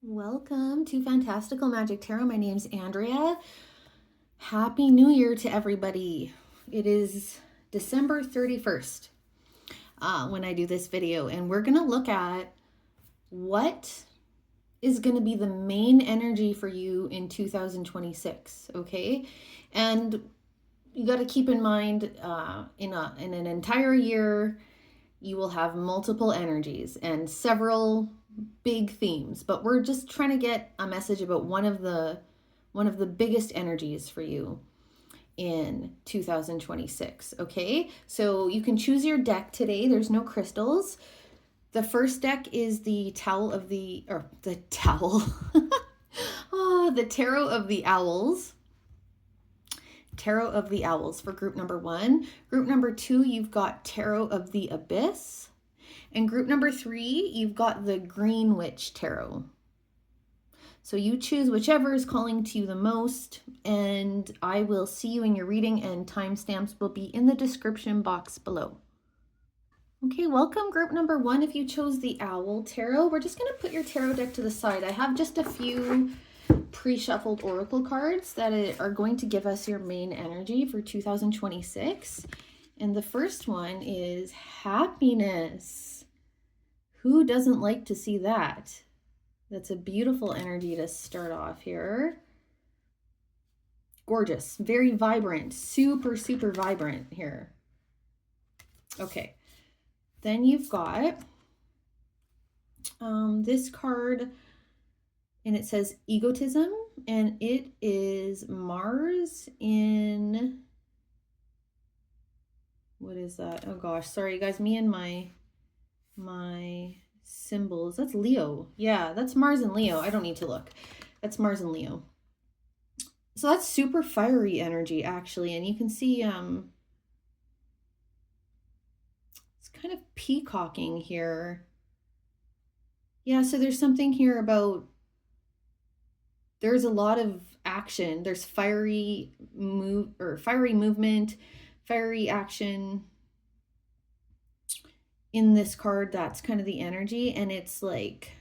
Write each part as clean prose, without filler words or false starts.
Welcome to Fantastical Magic Tarot. My name's Andrea. Happy New Year to everybody. It is December 31st when I do this video, and we're going to look at what is going to be the main energy for you in 2026, okay? And you got to keep in mind in an entire year, you will have multiple energies and several big themes, but we're just trying to get a message about one of the biggest energies for you in 2026. Okay, so you can choose your deck today. There's no crystals. The first deck is the Tarot of the Owls. Tarot of the Owls for group number 1. Group number 2, you've got Tarot of the Abyss. And group number 3, you've got the Green Witch Tarot. So you choose whichever is calling to you the most, and I will see you in your reading, and timestamps will be in the description box below. Okay, welcome group number 1. If you chose the Owl Tarot, we're just going to put your tarot deck to the side. I have just a few pre-shuffled oracle cards that are going to give us your main energy for 2026. And the first one is happiness. Who doesn't like to see that? That's a beautiful energy to start off here. Gorgeous, very vibrant, super vibrant here. Okay, then you've got this card, and it says egotism, and it is Mars in, what is that? Oh gosh, sorry you guys, me and my symbols. That's Leo. Yeah, that's Mars and Leo. I don't need to look. That's Mars and Leo. So that's super fiery energy, actually. And you can see it's kind of peacocking here. Yeah, so there's something here about, there's a lot of action. There's fiery movement, fiery action in this card. That's kind of the energy, and it's like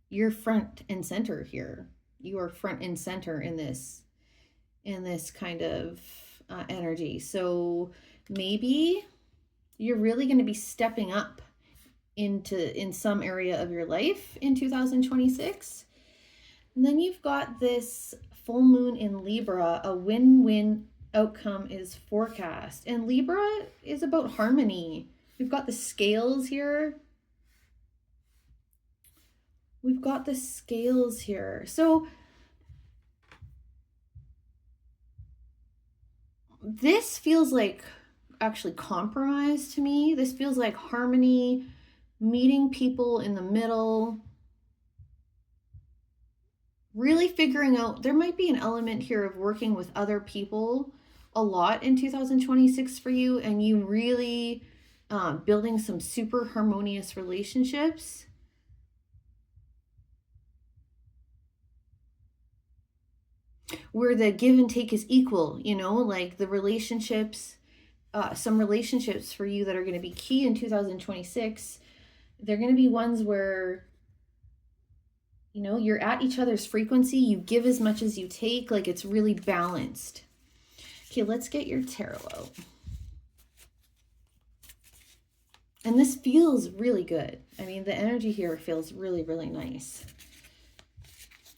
you're front and center here. You are front and center in this kind of energy. So maybe you're really going to be stepping up in some area of your life in 2026. And then you've got this full moon in Libra. A win-win outcome is forecast, and Libra is about harmony. We've got the scales here. We've got the scales here. So this feels like actually compromise to me. This feels like harmony, meeting people in the middle, really figuring out, there might be an element here of working with other people a lot in 2026 for you, and you really building some super harmonious relationships. Where the give and take is equal, you know, like the relationships, some relationships for you that are going to be key in 2026. They're going to be ones where, you know, you're at each other's frequency. You give as much as you take, like it's really balanced. Okay, let's get your tarot out. And this feels really good. I mean, the energy here feels really nice.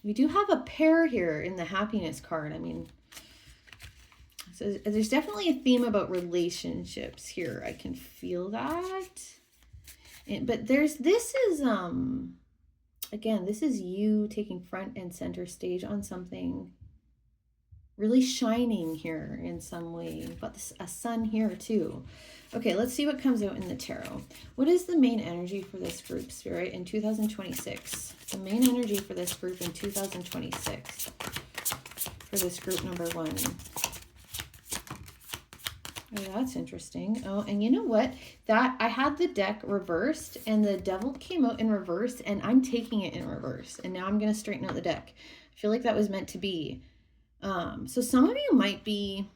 We do have a pair here in the happiness card. I mean, so there's definitely a theme about relationships here. I can feel that. But this is, again, this is you taking front and center stage on something, really shining here in some way. But a sun here too. Okay, let's see what comes out in the tarot. What is the main energy for this group, Spirit, in 2026? The main energy for this group in 2026. For this group number 1. Oh, that's interesting. Oh, and you know what? That I had the deck reversed, and the devil came out in reverse, and I'm taking it in reverse. And now I'm going to straighten out the deck. I feel like that was meant to be. So some of you might be,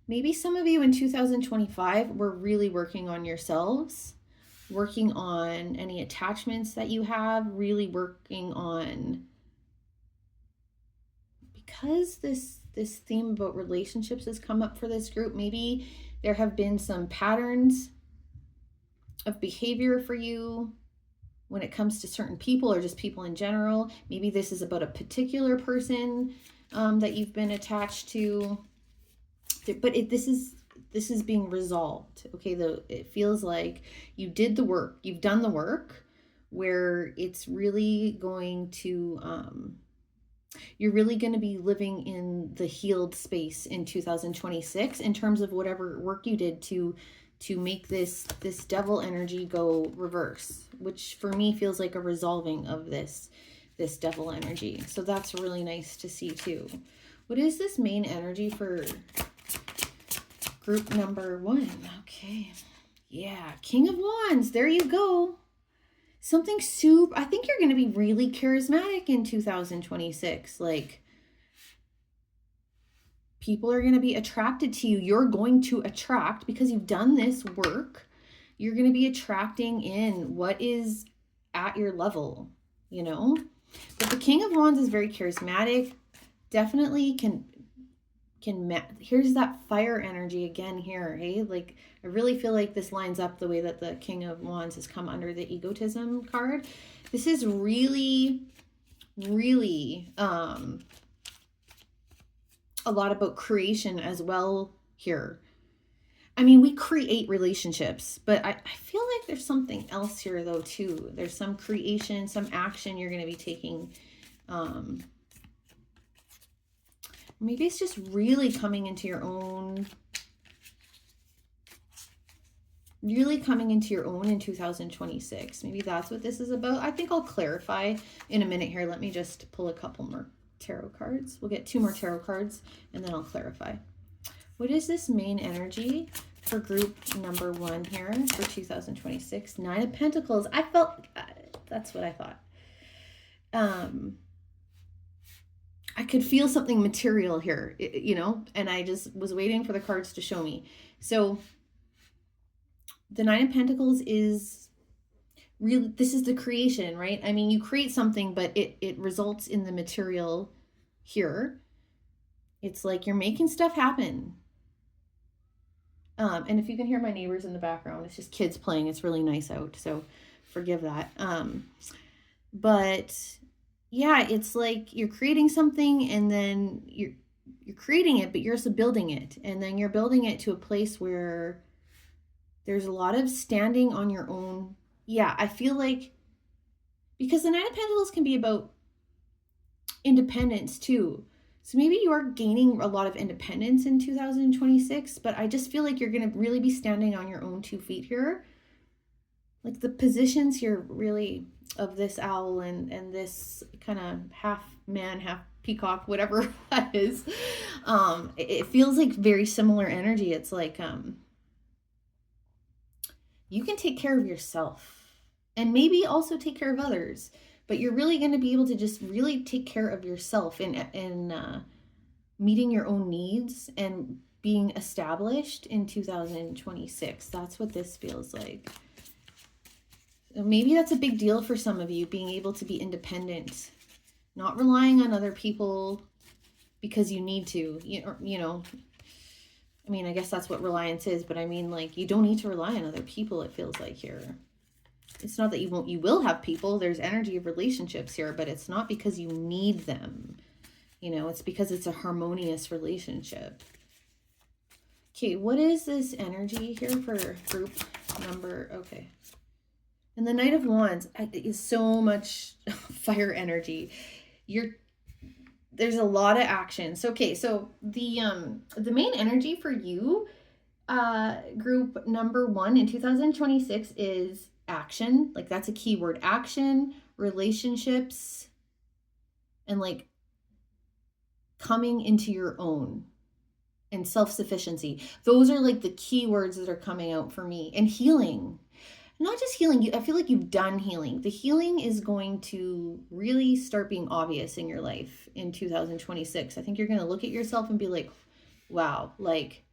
maybe some of you in 2025 were really working on yourselves, working on any attachments that you have, really working on, because this theme about relationships has come up for this group, maybe there have been some patterns of behavior for you when it comes to certain people or just people in general. Maybe this is about a particular person that you've been attached to, but this is being resolved. Okay, though it feels like you did the work, you've done the work, where it's really going to you're really going to be living in the healed space in 2026 in terms of whatever work you did to make this devil energy go reverse, which for me feels like a resolving of this devil energy. So that's really nice to see too. What is this main energy for group number 1? Okay. Yeah, King of Wands. There you go. Something super, I think you're going to be really charismatic in 2026. Like, people are going to be attracted to you. You're going to attract, because you've done this work, you're going to be attracting in what is at your level, you know? But the King of Wands is very charismatic. Definitely can here's that fire energy again here, hey? Like, I really feel like this lines up the way that the King of Wands has come under the egotism card. This is really, really a lot about creation as well here. I mean, we create relationships, but I feel like there's something else here though too. There's some creation, some action you're going to be taking. Maybe it's just really coming into your own. Really coming into your own in 2026. Maybe that's what this is about. I think I'll clarify in a minute here. Let me just pull a couple more tarot cards. We'll get 2 more tarot cards and then I'll clarify. What is this main energy for group number 1 here for 2026? 9 of Pentacles. I felt, that's what I thought. I could feel something material here, you know, and I just was waiting for the cards to show me. So the 9 of Pentacles is really, this is the creation, right? I mean, you create something, but it results in the material here. It's like you're making stuff happen. And if you can hear my neighbors in the background, it's just kids playing. It's really nice out, so forgive that. But yeah, it's like you're creating something and then you're creating it, but you're also building it. And then you're building it to a place where there's a lot of standing on your own. Yeah, I feel like, because the 9 of Pentacles can be about independence too. So maybe you are gaining a lot of independence in 2026, but I just feel like you're going to really be standing on your own 2 feet here. Like the positions here really of this owl and this kind of half man, half peacock, whatever that is. It feels like very similar energy. It's like, you can take care of yourself and maybe also take care of others, but you're really going to be able to just really take care of yourself in meeting your own needs and being established in 2026. That's what this feels like. Maybe that's a big deal for some of you, being able to be independent, not relying on other people because you need to, you know, I mean, I guess that's what reliance is, but I mean, like, you don't need to rely on other people, it feels like here. It's not that you won't, you will have people. There's energy of relationships here, but it's not because you need them. You know, it's because it's a harmonious relationship. Okay, what is this energy here for group number, okay. And the Knight of Wands is so much fire energy. There's a lot of action. So, okay, so the main energy for you, group number 1 in 2026 is action. Like, that's a key word. Action, relationships, and like coming into your own and self-sufficiency. Those are like the key words that are coming out for me. And healing. Not just healing, I feel like you've done healing. The healing is going to really start being obvious in your life in 2026. I think you're going to look at yourself and be like, wow, like,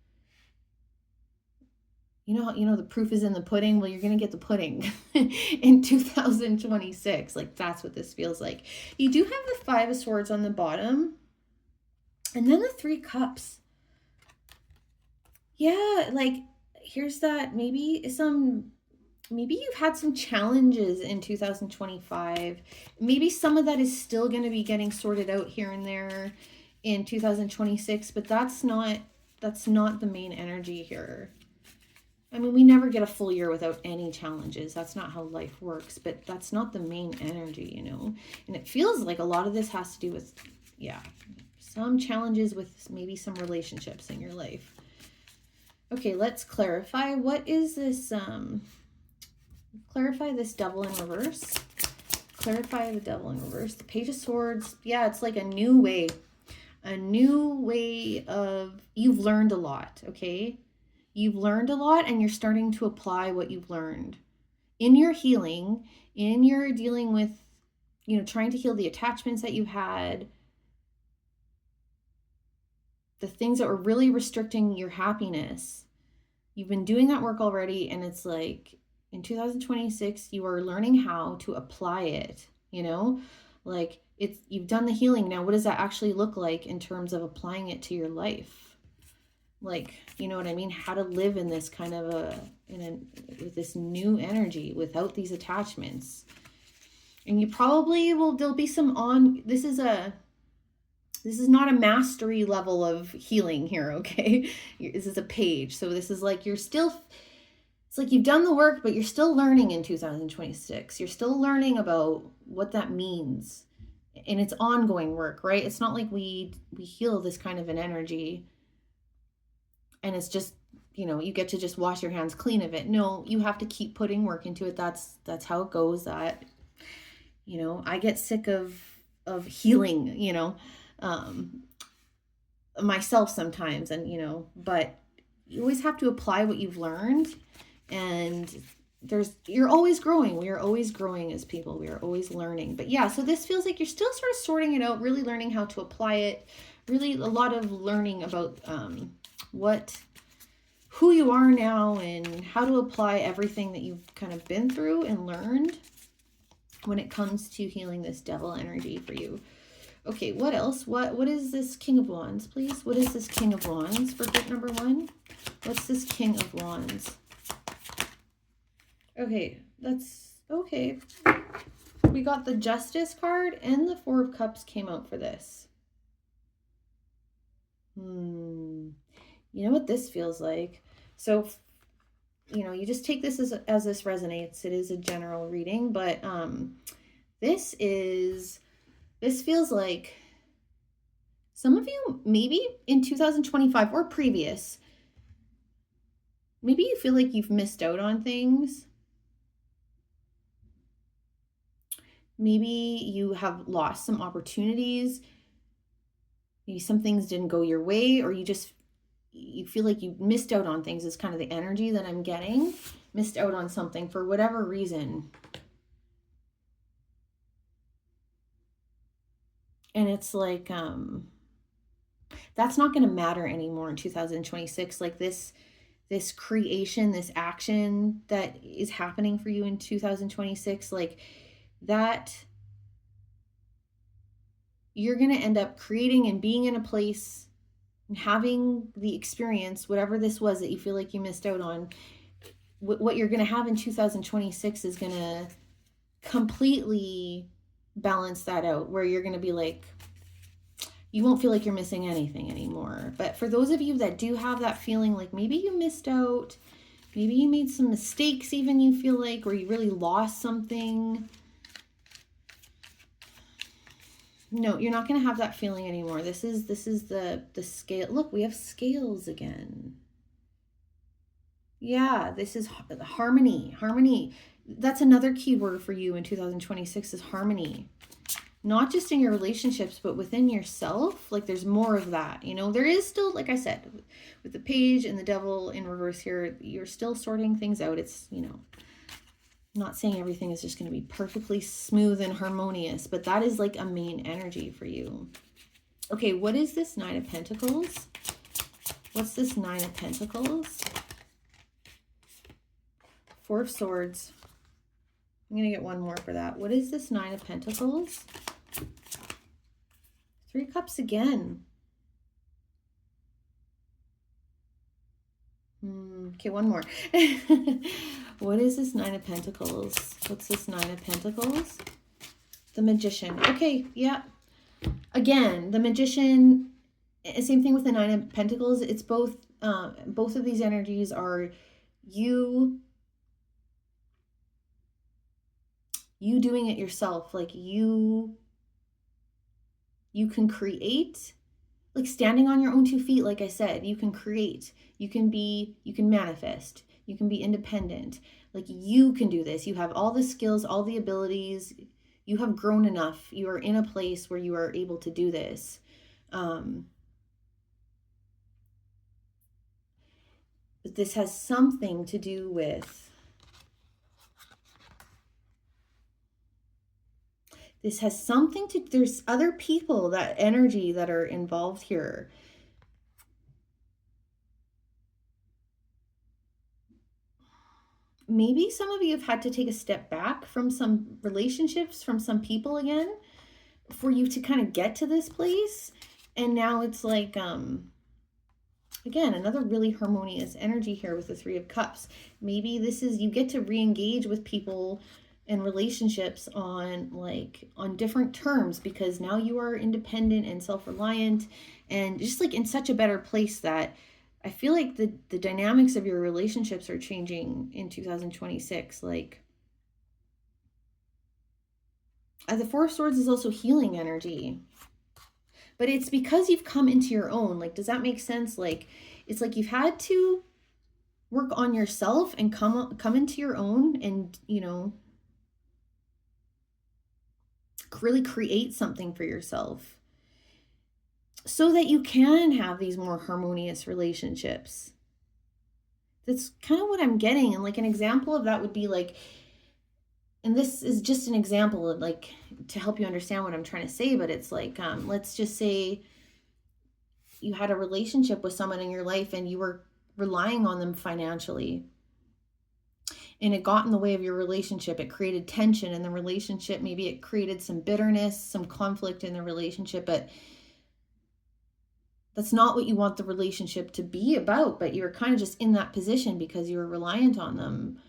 the proof is in the pudding. Well, you're going to get the pudding in 2026. Like, that's what this feels like. You do have the 5 of Swords on the bottom, and then the 3 Cups. Yeah, like, here's that. Maybe you've had some challenges in 2025. Maybe some of that is still going to be getting sorted out here and there in 2026, but that's not the main energy here. I mean, we never get a full year without any challenges. That's not how life works, but that's not the main energy, And it feels like a lot of this has to do with, some challenges with maybe some relationships in your life. Okay, let's clarify. What is this? Clarify this Devil in reverse. Clarify the Devil in reverse. The Page of Swords. Yeah, it's like a new way. A new way of, you've learned a lot, okay? You've learned a lot, and you're starting to apply what you've learned in your healing, in your dealing with, trying to heal the attachments that you've had, the things that were really restricting your happiness. You've been doing that work already, and it's like in 2026, you are learning how to apply it, like you've done the healing. Now, what does that actually look like in terms of applying it to your life? Like, you know what I mean? How to live in this kind of with this new energy without these attachments. And you probably there'll be some this is not a mastery level of healing here, okay? This is a page. So this is like, it's like you've done the work, but you're still learning in 2026. You're still learning about what that means. And it's ongoing work, right? It's not like we heal this kind of an energy and it's just, you get to just wash your hands clean of it. No, you have to keep putting work into it. That's how it goes. That, I get sick of healing, myself sometimes, and, but you always have to apply what you've learned, and you're always growing. We are always growing as people. We are always learning. But yeah, so this feels like you're still sort of sorting it out, really learning how to apply it, really a lot of learning about, who you are now and how to apply everything that you've kind of been through and learned when it comes to healing this devil energy for you. Okay, what else? What is this King of Wands, please? What is this King of Wands for group number 1? What's this King of Wands? Okay, that's okay. We got the Justice card and the 4 of Cups came out for this. You know what this feels like? So, you just take this as this resonates. It is a general reading, but this feels like some of you, maybe in 2025 or previous, maybe you feel like you've missed out on things. Maybe you have lost some opportunities. Maybe some things didn't go your way, or you feel like you missed out on things is kind of the energy that I'm getting. Missed out on something for whatever reason. And it's like, that's not going to matter anymore in 2026. Like this creation, this action that is happening for you in 2026, like that, you're going to end up creating and being in a place and having the experience, whatever this was that you feel like you missed out on. What you're going to have in 2026 is going to completely balance that out, where you're going to be like, you won't feel like you're missing anything anymore. But for those of you that do have that feeling like maybe you missed out, maybe you made some mistakes even, you feel like, or you really lost something, no, you're not going to have that feeling anymore. This is the scale. Look, we have scales again. Yeah, this is harmony. Harmony. That's another key word for you in 2026 is harmony. Not just in your relationships, but within yourself. Like there's more of that, there is still, like I said, with the Page and the Devil in reverse here, you're still sorting things out. It's, I'm not saying everything is just going to be perfectly smooth and harmonious, but that is like a main energy for you. Okay, what is this 9 of Pentacles? What's this 9 of Pentacles? Four of Swords. I'm going to get one more for that. What is this Nine of Pentacles? Three of Cups again. Okay, one more. What is this Nine of Pentacles? What's this Nine of Pentacles? The Magician. Okay, yeah. Again, the Magician, same thing with the Nine of Pentacles. It's both of these energies are you doing it yourself. Like you can create, like standing on your own 2 feet. Like I said, you can create, you can manifest, you can be independent. Like you can do this. You have all the skills, all the abilities. You have grown enough. You are in a place where you are able to do this. But this has something to do with there's other people, that energy that are involved here. Maybe some of you have had to take a step back from some relationships, from some people again, for you to kind of get to this place. And now it's like, again, another really harmonious energy here with the Three of Cups. Maybe this is, you get to re-engage with people and relationships on different terms, because now you are independent and self-reliant and just like in such a better place that I feel like the dynamics of your relationships are changing in 2026. Like the Four of Swords is also healing energy, but it's because you've come into your own. Like, does that make sense? Like, it's like you've had to work on yourself and come into your own, and really create something for yourself so that you can have these more harmonious relationships. That's kind of what I'm getting. And like an example of that would be like, and this is just an example of like to help you understand what I'm trying to say, but it's like, let's just say you had a relationship with someone in your life and you were relying on them financially, and it got in the way of your relationship. It created tension in the relationship. Maybe it created some bitterness, some conflict in the relationship, but that's not what you want the relationship to be about. But you're kind of just in that position because you were reliant on them.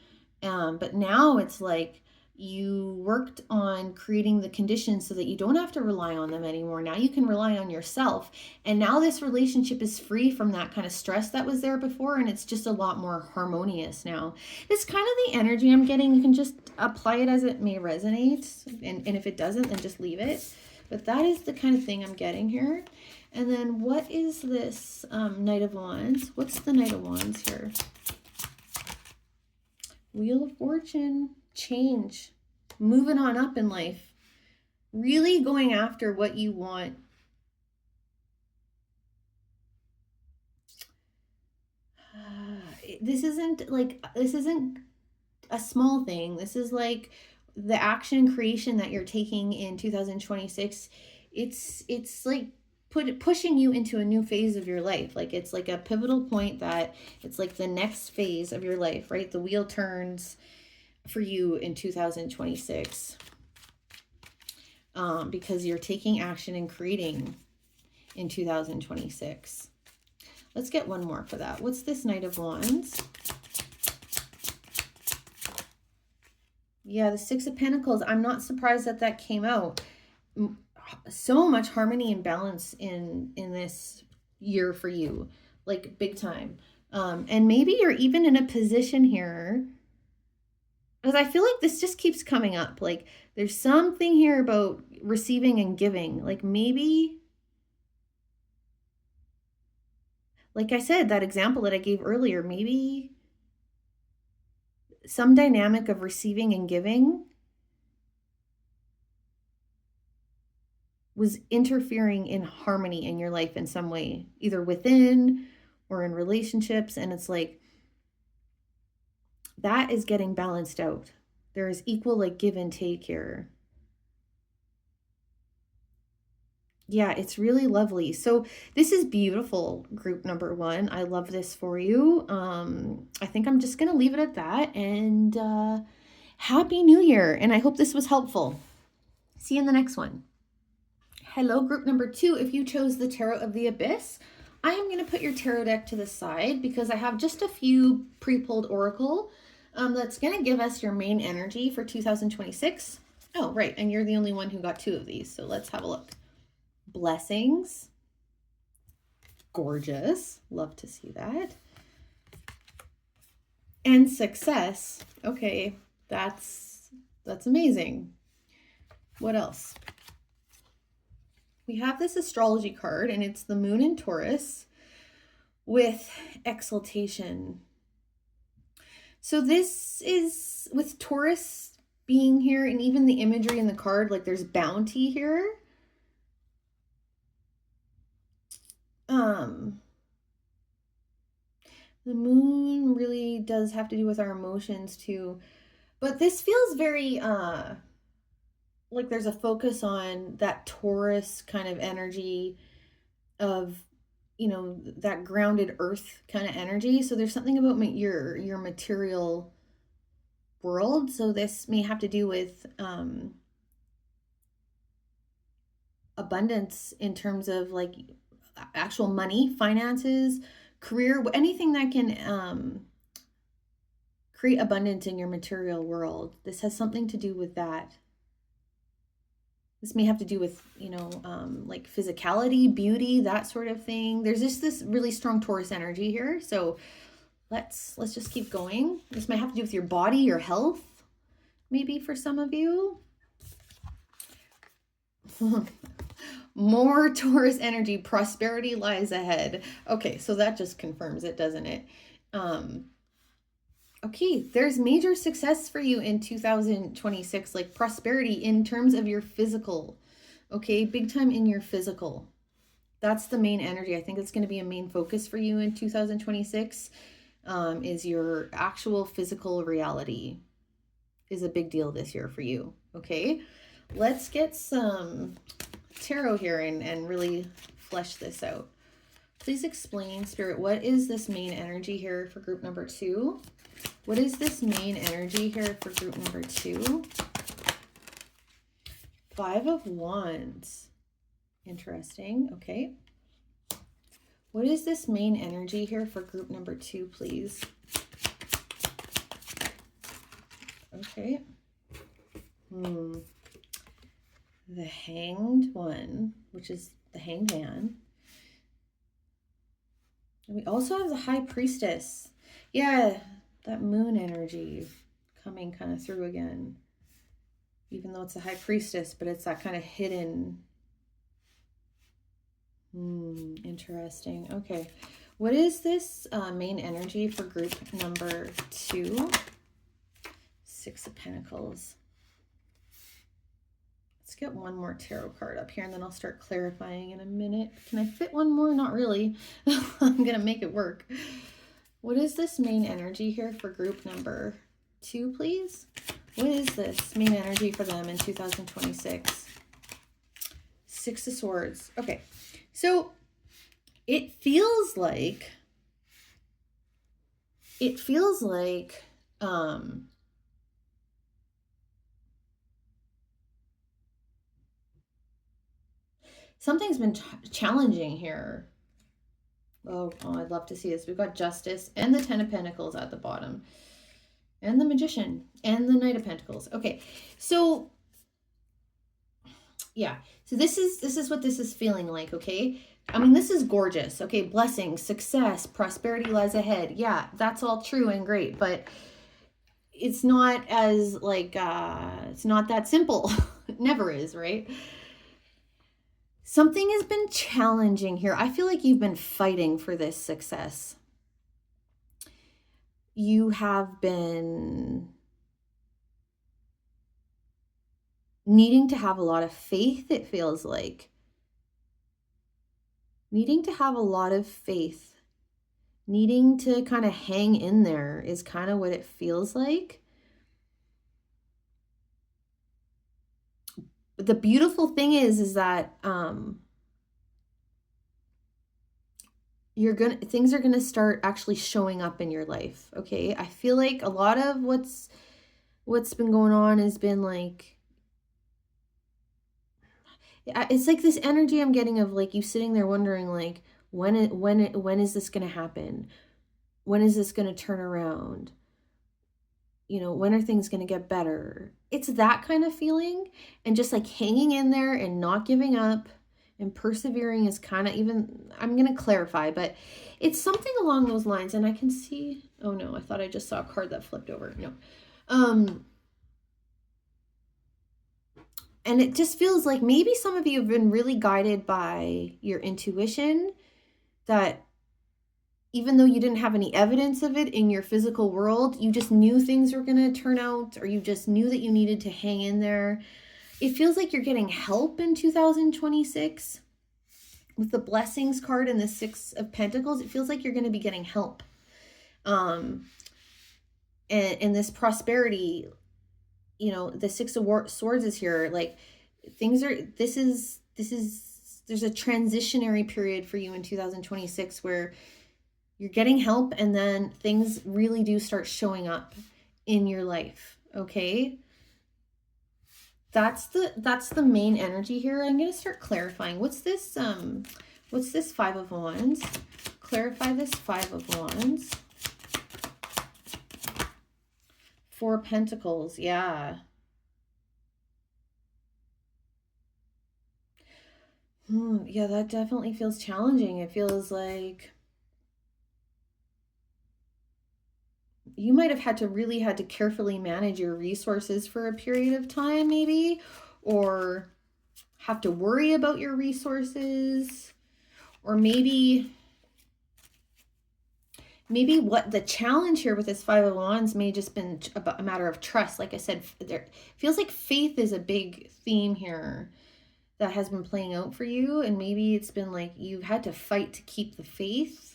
But now it's like you worked on creating the conditions so that you don't have to rely on them anymore. Now you can rely on yourself. And now this relationship is free from that kind of stress that was there before. And it's just a lot more harmonious now. It's kind of the energy I'm getting. You can just apply it as it may resonate. And if it doesn't, then just leave it. But that is the kind of thing I'm getting here. And then what is this Knight of Wands? What's the Knight of Wands here? Wheel of Fortune, change, moving on up in life, really going after what you want. This isn't a small thing. This is like the action creation that you're taking in 2026. It's like pushing you into a new phase of your life. Like it's like a pivotal point that it's like the next phase of your life, right? The wheel turns for you in 2026 because you're taking action and creating in 2026. Let's get one more for that. What's this Knight of Wands? Yeah, the Six of Pentacles. I'm not surprised that came out. So much harmony and balance in this year for you, like big time. And maybe you're even in a position here, because I feel like this just keeps coming up. Like there's something here about receiving and giving. Like maybe, like I said, that example that I gave earlier, maybe some dynamic of receiving and giving was interfering in harmony in your life in some way, either within or in relationships. And it's like, that is getting balanced out. There is equal like give and take here. Yeah, it's really lovely. So this is beautiful, group number one. I love this for you. I think I'm just going to leave it at that. And Happy New Year. And I hope this was helpful. See you in the next one. Hello, group number two. If you chose the Tarot of the Abyss, I am going to put your tarot deck to the side because I have just a few pre-pulled oracle that's going to give us your main energy for 2026. Oh, right. And you're the only one who got two of these. So let's have a look. Blessings. Gorgeous. Love to see that. And success. Okay, that's amazing. What else? We have this astrology card, and it's the moon in Taurus with exaltation. So this is with Taurus being here, and even the imagery in the card, like there's bounty here. The moon really does have to do with our emotions too. But this feels very like there's a focus on that Taurus kind of energy of, you know, that grounded earth kind of energy. So there's something about your material world. So this may have to do with abundance in terms of like actual money, finances, career, anything that can create abundance in your material world. This has something to do with that. This may have to do with, you know, like physicality, beauty, that sort of thing. There's just this really strong Taurus energy here. So let's just keep going. This might have to do with your body, your health, maybe for some of you. More Taurus energy, prosperity lies ahead. Okay, so that just confirms it, doesn't it? Okay, there's major success for you in 2026, like prosperity in terms of your physical. Okay, big time in your physical. That's the main energy. I think it's going to be a main focus for you in 2026, is your actual physical reality is a big deal this year for you. Okay, let's get some tarot here and really flesh this out. Please explain, Spirit, what is this main energy here for group number two? What is this main energy here for group number two? Five of Wands. Interesting. Okay. What is this main energy here for group number two, please? Okay. The Hanged One, which is the Hanged Man. And we also have the High Priestess. Yeah, that moon energy coming kind of through again. Even though it's a High Priestess, but it's that kind of hidden. Interesting. Okay. What is this main energy for group number two? Six of Pentacles. Let's get one more tarot card up here and then I'll start clarifying in a minute. Can I fit one more? Not really. I'm going to make it work. What is this main energy here for group number two, please? What is this main energy for them in 2026? Six of Swords. Okay. So it feels like something's been challenging here. Oh, I'd love to see this. We've got Justice and the Ten of Pentacles at the bottom. And the Magician and the Knight of Pentacles. Okay, so yeah. So this is what this is feeling like, okay? I mean, this is gorgeous. Okay, blessings, success, prosperity lies ahead. Yeah, that's all true and great, but it's not as like it's not that simple. It never is, right? Something has been challenging here. I feel like you've been fighting for this success. You have been needing to have a lot of faith, it feels like. Needing to have a lot of faith. Needing to kind of hang in there is kind of what it feels like. The beautiful thing is that things are gonna start actually showing up in your life. Okay, I feel like a lot of what's been going on has been like, it's like this energy I'm getting of like you sitting there wondering like when is this gonna happen? When is this gonna turn around? When are things going to get better? It's that kind of feeling, and just like hanging in there and not giving up and persevering is kind of, even, I'm going to clarify, but it's something along those lines. And I can see, oh no, I thought I just saw a card that flipped over. No. And it just feels like maybe some of you have been really guided by your intuition, that even though you didn't have any evidence of it in your physical world, you just knew things were going to turn out, or you just knew that you needed to hang in there. It feels like you're getting help in 2026 with the blessings card and the Six of Pentacles. It feels like you're going to be getting help. And this prosperity, the Six of Swords is here. Like there's a transitionary period for you in 2026 where you're getting help, and then things really do start showing up in your life. Okay. That's the main energy here. I'm going to start clarifying. What's this Five of Wands? Clarify this Five of Wands. Four of Pentacles. Yeah. Yeah, that definitely feels challenging. It feels like you might have had to carefully manage your resources for a period of time, maybe, or have to worry about your resources, or maybe what the challenge here with this Five of Wands may just been about a matter of trust. Like I said, there feels like faith is a big theme here that has been playing out for you, and maybe it's been like you've had to fight to keep the faith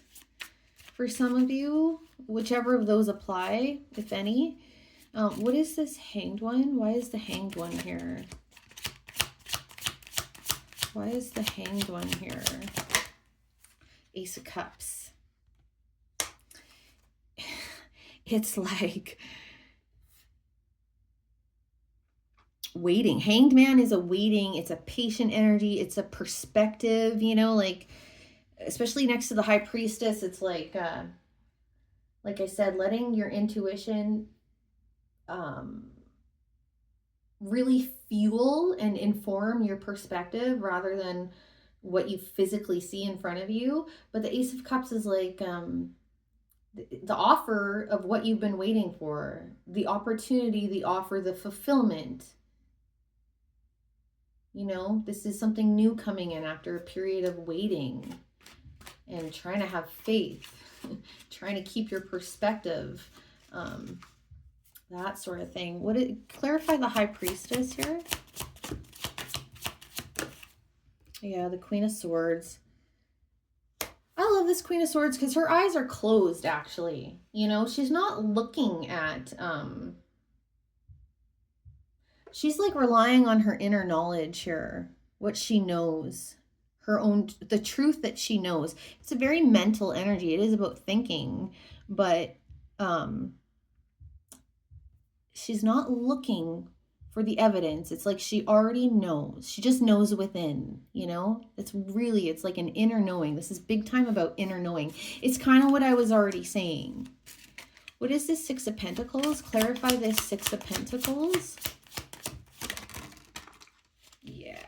for some of you, whichever of those apply, if any. What is this Hanged One? Why is the Hanged One here? Why is the Hanged One here? Ace of Cups. It's like waiting. Hanged Man is a waiting. It's a patient energy. It's a perspective, like, especially next to the High Priestess, it's like I said, letting your intuition really fuel and inform your perspective rather than what you physically see in front of you. But the Ace of Cups is like the offer of what you've been waiting for, the opportunity, the offer, the fulfillment. This is something new coming in after a period of waiting and trying to have faith, trying to keep your perspective, that sort of thing. Clarify the High Priestess here? Yeah, the Queen of Swords. I love this Queen of Swords because her eyes are closed, actually. She's not looking at, she's like relying on her inner knowledge here, what she knows, the truth that she knows. It's a very mental energy. It is about thinking, but she's not looking for the evidence. It's like she already knows. She just knows within, it's like an inner knowing. This is big time about inner knowing. It's kind of what I was already saying. What is this Six of Pentacles? Clarify this Six of Pentacles. Yeah.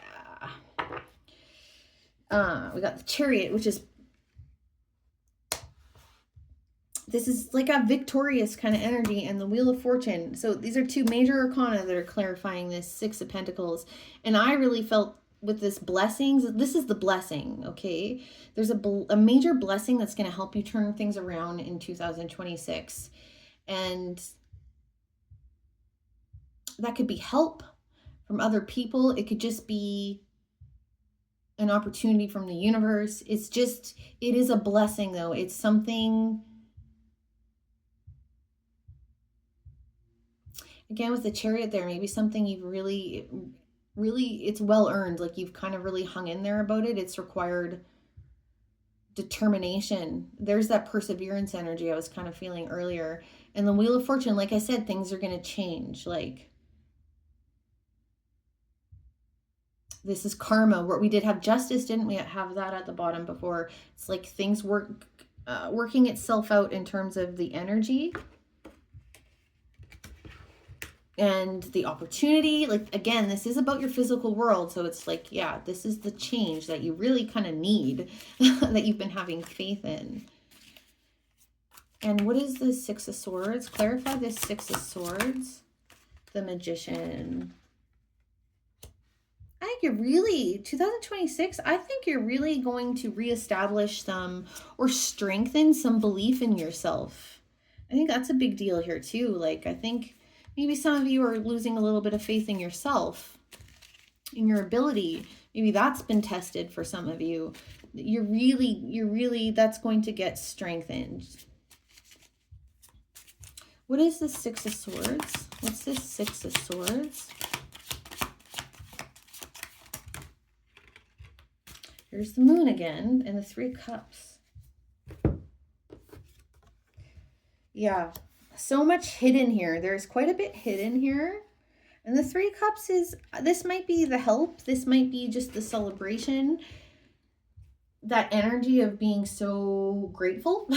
We got the Chariot, which is, this is like a victorious kind of energy, and the Wheel of Fortune. So these are two major arcana that are clarifying this Six of Pentacles. And I really felt with this blessings, this is the blessing, okay? There's a major blessing that's going to help you turn things around in 2026. And that could be help from other people. It could just be an opportunity from the universe. It is a blessing, though. It's something, again, with the Chariot there, maybe something you've really, it's well earned. Like you've kind of really hung in there about it. It's required determination. There's that perseverance energy I was kind of feeling earlier. And the Wheel of Fortune, like I said, things are going to change. Like, this is karma. Where we did have justice, didn't we have that at the bottom before? It's like things working itself out in terms of the energy and the opportunity. Like, again, this is about your physical world. So it's like, yeah, this is the change that you really kind of need, that you've been having faith in. And what is the Six of Swords? Clarify this Six of Swords. The Magician. I think you're really, 2026, I think you're really going to reestablish some or strengthen some belief in yourself. I think that's a big deal here too. Like, I think maybe some of you are losing a little bit of faith in yourself, in your ability. Maybe that's been tested for some of you. You're really, that's going to get strengthened. What is the Six of Swords? What's this Six of Swords? Here's the Moon again and the Three of Cups. Yeah, so much hidden here. There's quite a bit hidden here. And the Three of Cups is, this might be the help. This might be just the celebration. That energy of being so grateful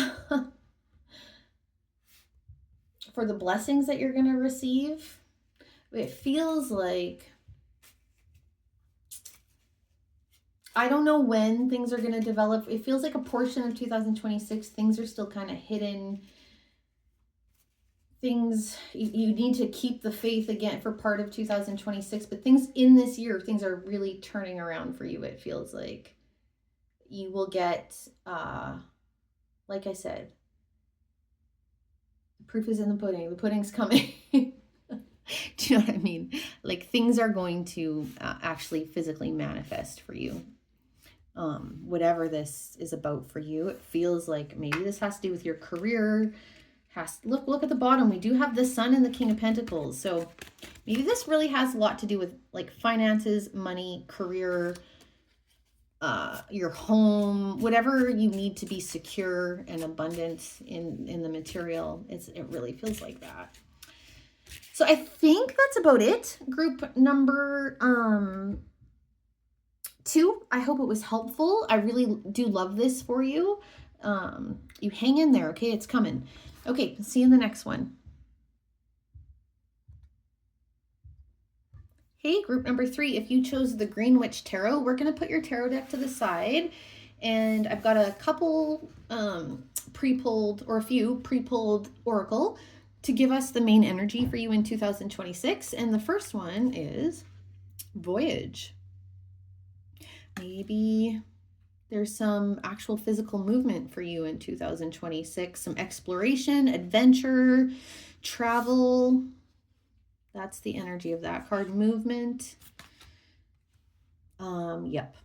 for the blessings that you're going to receive. It feels like, I don't know when things are going to develop. It feels like a portion of 2026, things are still kind of hidden. Things, you need to keep the faith again for part of 2026, but things in this year, things are really turning around for you. It feels like you will get, like I said, the proof is in the pudding. The pudding's coming. Do you know what I mean? Like, things are going to actually physically manifest for you. Whatever this is about for you, it feels like maybe this has to do with your career. Look at the bottom. We do have the Sun and the King of Pentacles. So maybe this really has a lot to do with like finances, money, career, your home, whatever you need to be secure and abundant in the material. It really feels like that. So I think that's about it. Group number 2. I hope it was helpful. I really do love this for you. You hang in there, okay? It's coming. Okay, see you in the next one. Hey, group number 3, if you chose the Green Witch Tarot, we're going to put your tarot deck to the side. And I've got a couple pre-pulled, or a few pre-pulled oracle to give us the main energy for you in 2026. And the first one is Voyage. Maybe there's some actual physical movement for you in 2026, some exploration, adventure, travel. That's the energy of that card. Movement. Yep.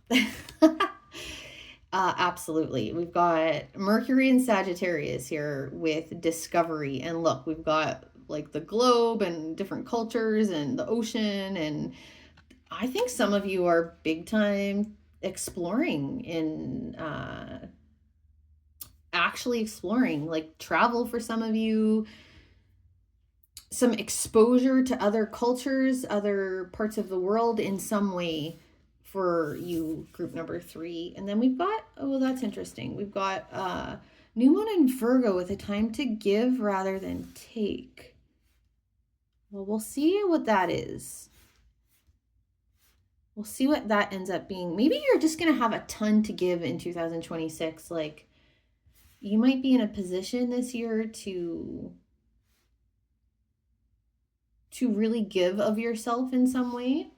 Absolutely. We've got Mercury and Sagittarius here with discovery. And look, we've got like the globe and different cultures and the ocean. And I think some of you are big time exploring in actually exploring, like travel for some of you, some exposure to other cultures, other parts of the world in some way for you, group number 3. And then we've got, oh, that's interesting. We've got new moon in Virgo with a time to give rather than take. Well, we'll see what that is. We'll see what that ends up being. Maybe you're just going to have a ton to give in 2026. Like, you might be in a position this year to really give of yourself in some way.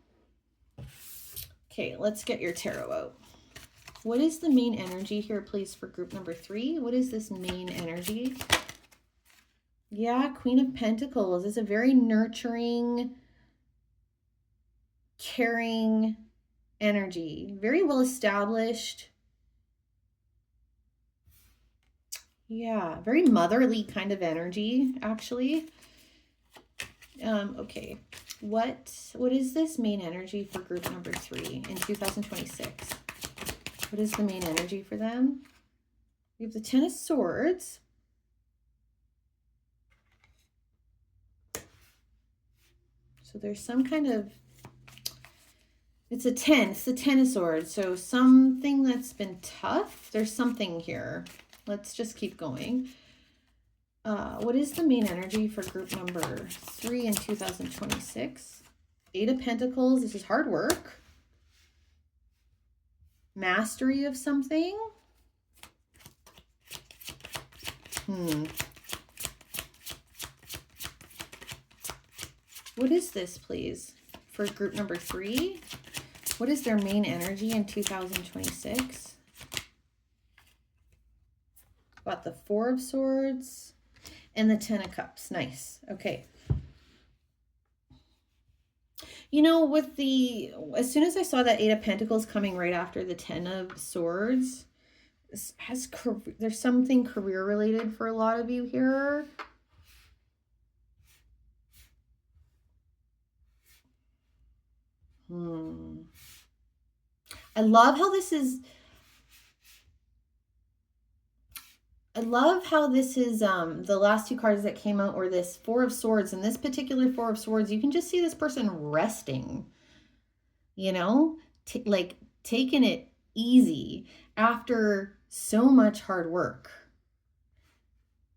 Okay, let's get your tarot out. What is the main energy here, please, for group number 3? What is this main energy? Yeah, Queen of Pentacles is a very nurturing, caring energy, very well established. Yeah, very motherly kind of energy, actually. Okay, what is this main energy for group number 3 in 2026? What is the main energy for them? We have the Ten of Swords. So there's some kind of, it's a 10. It's the Ten of Swords. So something that's been tough. There's something here. Let's just keep going. What is the main energy for group number 3 in 2026? Eight of Pentacles. This is hard work. Mastery of something. What is this, please? For group number 3? What is their main energy in 2026? Got the Four of Swords and the Ten of Cups. Nice. Okay. You know, with the, as soon as I saw that Eight of Pentacles coming right after the Ten of Swords, there's something career related for a lot of you here. I love how this is the last two cards that came out were this Four of Swords, and this particular Four of Swords, you can just see this person resting, you know, like taking it easy after so much hard work.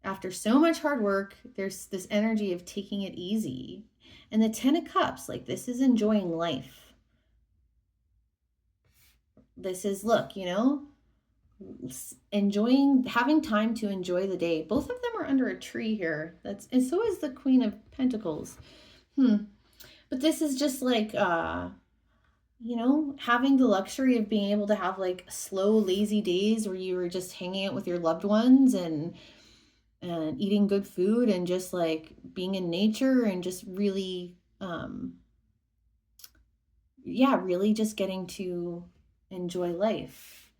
After so much hard work, there's this energy of taking it easy. And the Ten of Cups, like this is enjoying life. This is, look, you know, enjoying, having time to enjoy the day. Both of them are under a tree here. And so is the Queen of Pentacles. But this is just like, you know, having the luxury of being able to have like slow, lazy days where you were just hanging out with your loved ones and eating good food and just like being in nature and just really, really just getting to enjoy life.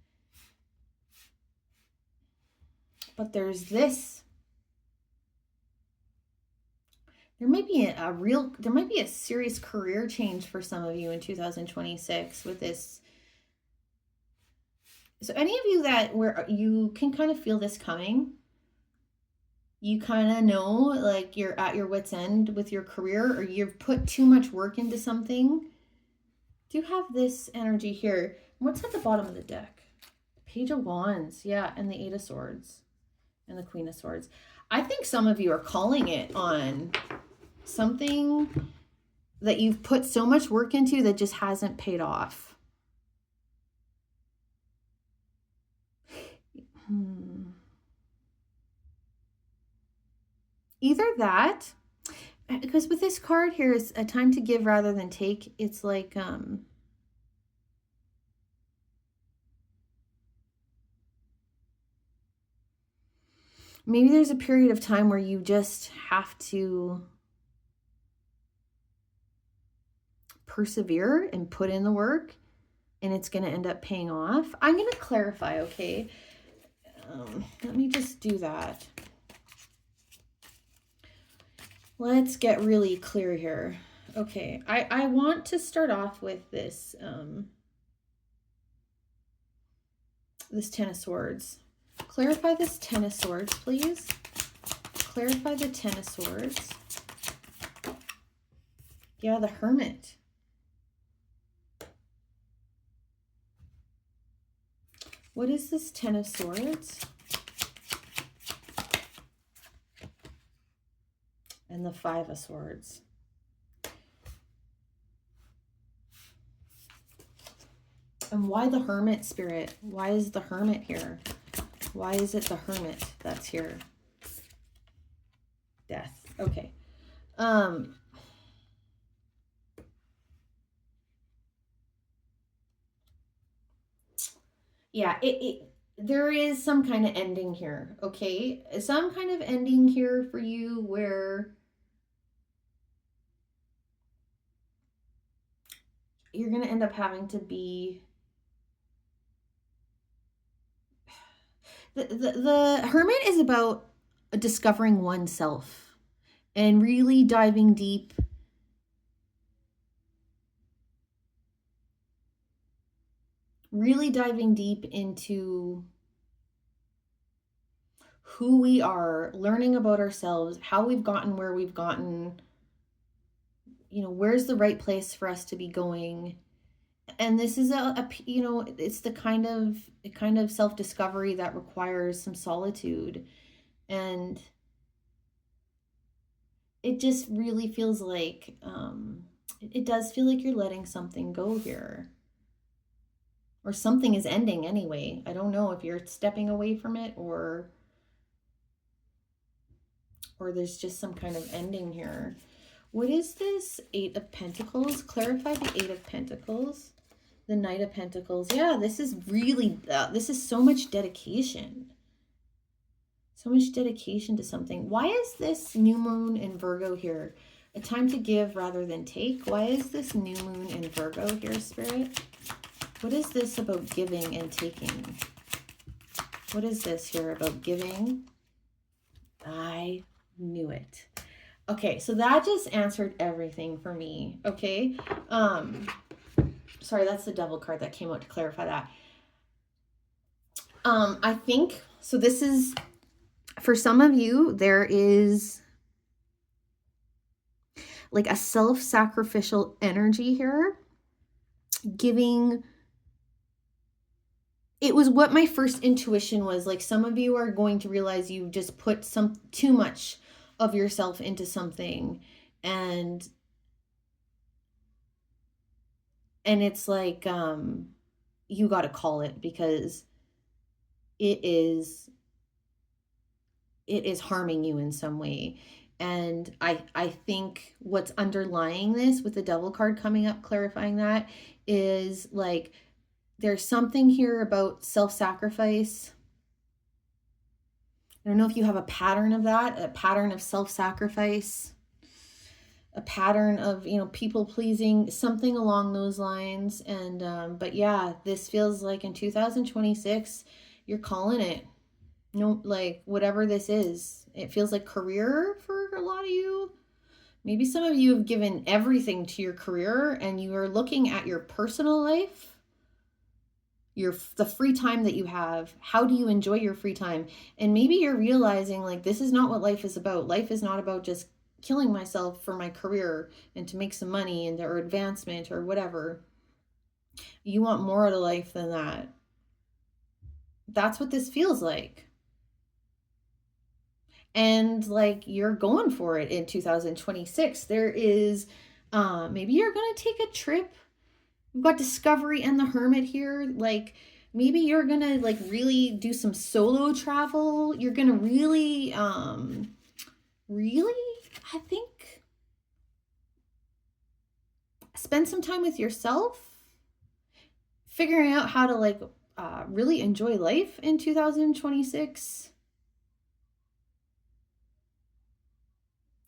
But there's this. There might be a serious career change for some of you in 2026 with this. So any of you where you can kind of feel this coming, you kind of know, like you're at your wit's end with your career, or you've put too much work into something. Do have this energy here. What's at the bottom of the deck? Page of Wands, yeah, and the Eight of Swords and the Queen of Swords. I think some of you are calling it on something that you've put so much work into that just hasn't paid off. Either that, because with this card here is a time to give rather than take. It's like, maybe there's a period of time where you just have to persevere and put in the work, and it's going to end up paying off. I'm going to clarify, okay? Let me just do that. Let's get really clear here. Okay, I want to start off with this, this Ten of Swords. Clarify this Ten of Swords, please. Clarify the Ten of Swords. Yeah, the Hermit. What is this Ten of Swords? And the Five of Swords. And why the Hermit, Spirit? Why is the Hermit here? Why is it the Hermit that's here? Death. Okay. Yeah, there is some kind of ending here, okay? Some kind of ending here for you where you're going to end up having to be... The Hermit is about discovering oneself and really diving deep into who we are, learning about ourselves, how we've gotten where we've gotten, you know, where's the right place for us to be going. And this is you know, it's the kind of self-discovery that requires some solitude. And it just really feels like, it does feel like you're letting something go here. Or something is ending anyway. I don't know if you're stepping away from it, or there's just some kind of ending here. What is this Eight of Pentacles? Clarify the Eight of Pentacles. The Knight of Pentacles. Yeah, this is really, this is so much dedication. So much dedication to something. Why is this new moon in Virgo here? A time to give rather than take. Why is this new moon in Virgo here, Spirit? What is this about giving and taking? What is this here about giving? I knew it. Okay, so that just answered everything for me. Okay. Sorry, that's the Devil card that came out to clarify that. I think, so this is, for some of you, there is like a self-sacrificial energy here. Giving, it was what my first intuition was. Like, some of you are going to realize you just put too much of yourself into something, and it's like, you got to call it, because it is harming you in some way. And I think what's underlying this, with the Devil card coming up clarifying that, is like, there's something here about self-sacrifice. I don't know if you have a pattern of that, a pattern of self-sacrifice, a pattern of, you know, people pleasing, something along those lines. And but yeah, this feels like in 2026, you're calling it. No, like, whatever this is, it feels like career for a lot of you. Maybe some of you have given everything to your career, and you are looking at your personal life, the free time that you have. How do you enjoy your free time? And maybe you're realizing, like, this is not what life is about. Life is not about just killing myself for my career and to make some money and or advancement or whatever. You want more out of life than that. That's what this feels like. And like, you're going for it in 2026. There is, maybe you're going to take a trip. We've got Discovery and the Hermit here. Like, maybe you're going to like really do some solo travel. You're going to really, I think, spend some time with yourself, figuring out how to like, really enjoy life in 2026.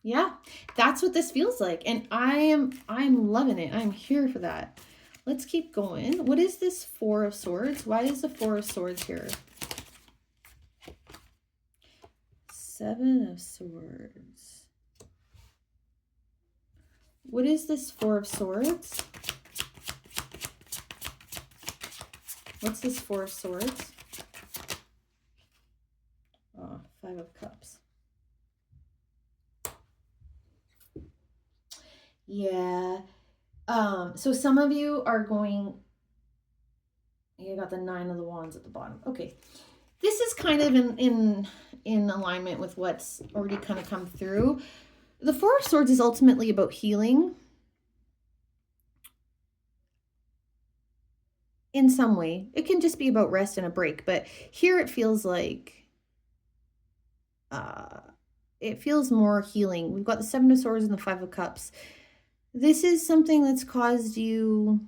Yeah, that's what this feels like. And I'm loving it. I'm here for that. Let's keep going. What is this Four of Swords? Why is the Four of Swords here? Seven of Swords. What is this Four of Swords? What's this Four of Swords? Oh, Five of Cups. Yeah. So some of you are going, you got the Nine of the Wands at the bottom. Okay. This is kind of in alignment with what's already kind of come through. The Four of Swords is ultimately about healing in some way. It can just be about rest and a break, but here it feels like, it feels more healing. We've got the Seven of Swords and the Five of Cups. This is something that's caused you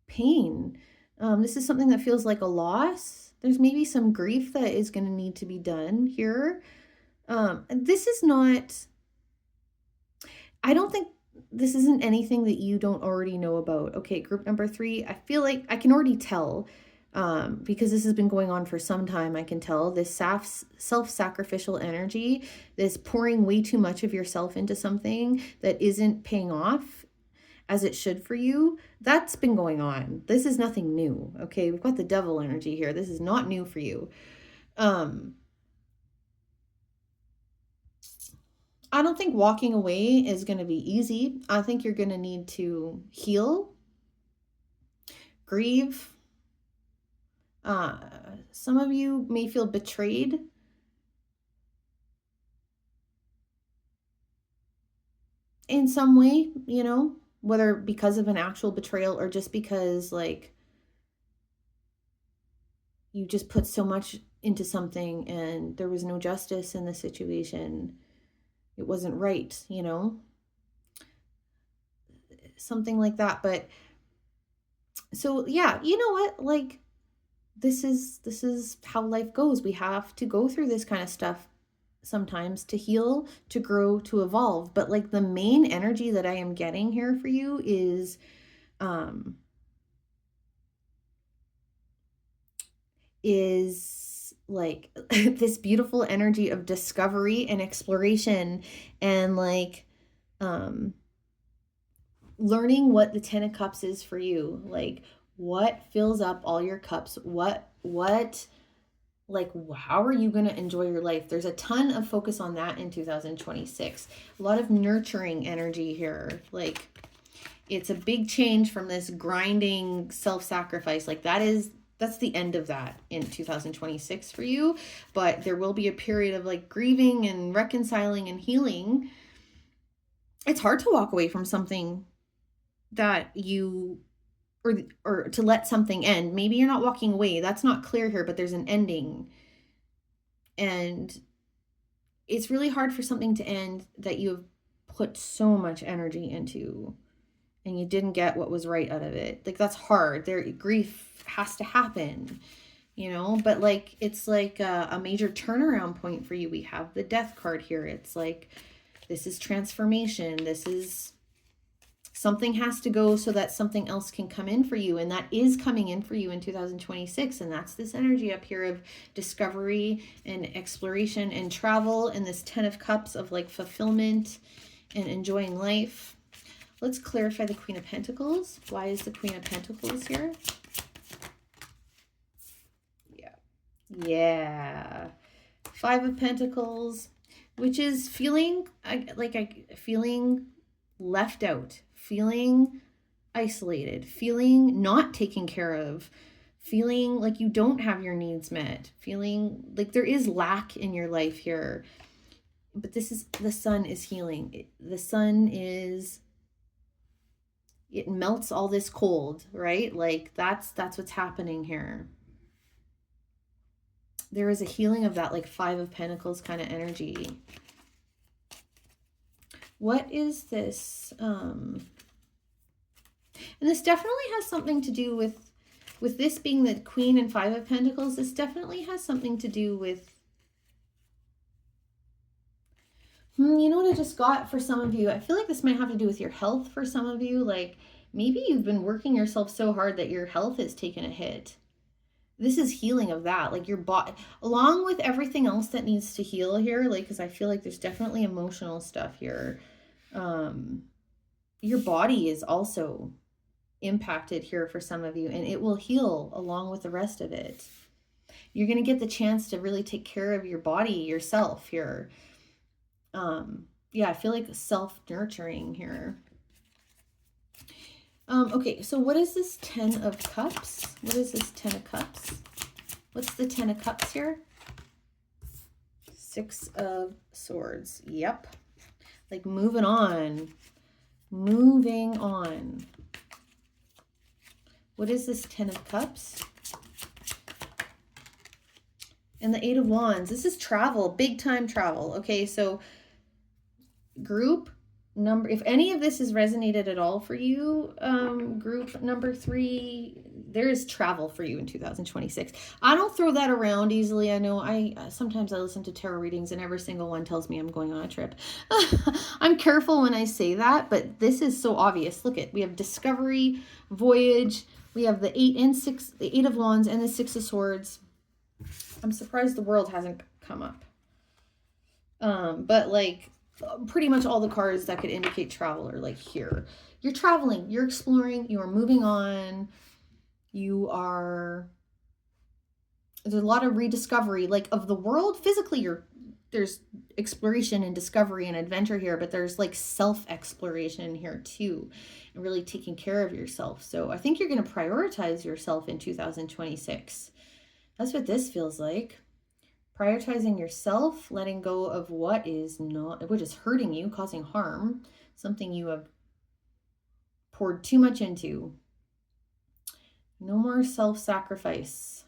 pain. This is something that feels like a loss. There's maybe some grief that is going to need to be done here. This is not, I don't think this isn't anything that you don't already know about. Okay, group number 3, I feel like I can already tell, because this has been going on for some time. I can tell this self-sacrificial energy, this pouring way too much of yourself into something that isn't paying off. as it should for you, that's been going on. This is nothing new. Okay, we've got the devil energy here. This is not new for you. I don't think walking away is going to be easy. I think you're going to need to heal, grieve. Some of you may feel betrayed. In some way, you know, whether because of an actual betrayal or just because, like, you just put so much into something and there was no justice in the situation. It wasn't right, you know, something like that. But so, yeah, you know what? Like, this is how life goes. We have to go through this kind of stuff sometimes to heal, to grow, to evolve. But like the main energy that I am getting here for you is like this beautiful energy of discovery and exploration, and like learning what the 10 of cups is for you. Like, what fills up all your cups? What like, how are you going to enjoy your life? There's a ton of focus on that in 2026. A lot of nurturing energy here. Like, it's a big change from this grinding self-sacrifice. Like, that's the end of that in 2026 for you. But there will be a period of like grieving and reconciling and healing. It's hard to walk away from something that you, or to let something end. Maybe you're not walking away. That's not clear here, but there's an ending. And it's really hard for something to end that you have put so much energy into and you didn't get what was right out of it. Like, that's hard. Grief has to happen, you know, but like, it's like a major turnaround point for you. We have the death card here. It's like, this is transformation. This is, something has to go so that something else can come in for you. And that is coming in for you in 2026. And that's this energy up here of discovery and exploration and travel, and this 10 of cups of like fulfillment and enjoying life. Let's clarify the Queen of Pentacles. Why is the Queen of Pentacles here? Yeah. 5 of Pentacles, which is feeling feeling left out, feeling isolated, feeling not taken care of, feeling like you don't have your needs met, feeling like there is lack in your life here. But this is, the sun is healing. The sun is, it melts all this cold, right? Like, that's what's happening here. There is a healing of that, like 5 of Pentacles kind of energy. What is this? And this definitely has something to do with this being the Queen and 5 of Pentacles. This definitely has something to do with, you know what I just got for some of you? I feel like this might have to do with your health for some of you. Like, maybe you've been working yourself so hard that your health has taken a hit. This is healing of that, like your body, along with everything else that needs to heal here. Like, because I feel like there's definitely emotional stuff here. Your body is also impacted here for some of you, and it will heal along with the rest of it. You're going to get the chance to really take care of your body, yourself here. Yeah, I feel like self-nurturing here. Okay, so what is this 10 of Cups? What is this 10 of Cups? What's the 10 of Cups here? 6 of Swords. Yep. Like, moving on. Moving on. What is this 10 of Cups? And the 8 of Wands. This is travel, big time travel. Okay, so group number, if any of this has resonated at all for you, group number 3, there is travel for you in 2026. I don't throw that around easily. I know sometimes I listen to tarot readings and every single one tells me I'm going on a trip. I'm careful when I say that, but this is so obvious. Look at, we have discovery, voyage, we have the 8 and 6, the 8 of Wands and the 6 of Swords. I'm surprised the World hasn't come up. But like, pretty much all the cards that could indicate travel are like here. You're traveling, you're exploring, you are moving on, there's a lot of rediscovery, like, of the world. Physically, there's exploration and discovery and adventure here, but there's like self-exploration here too, and really taking care of yourself. So I think you're going to prioritize yourself in 2026. That's what this feels like. Prioritizing yourself, letting go of what is hurting you, causing harm, something you have poured too much into. No more self-sacrifice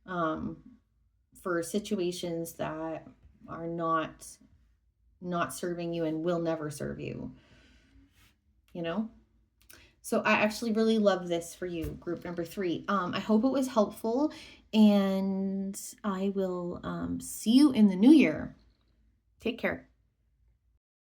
for situations that are not serving you and will never serve you, you know? So I actually really love this for you, group number 3. I hope it was helpful, and I will see you in the new year. Take care.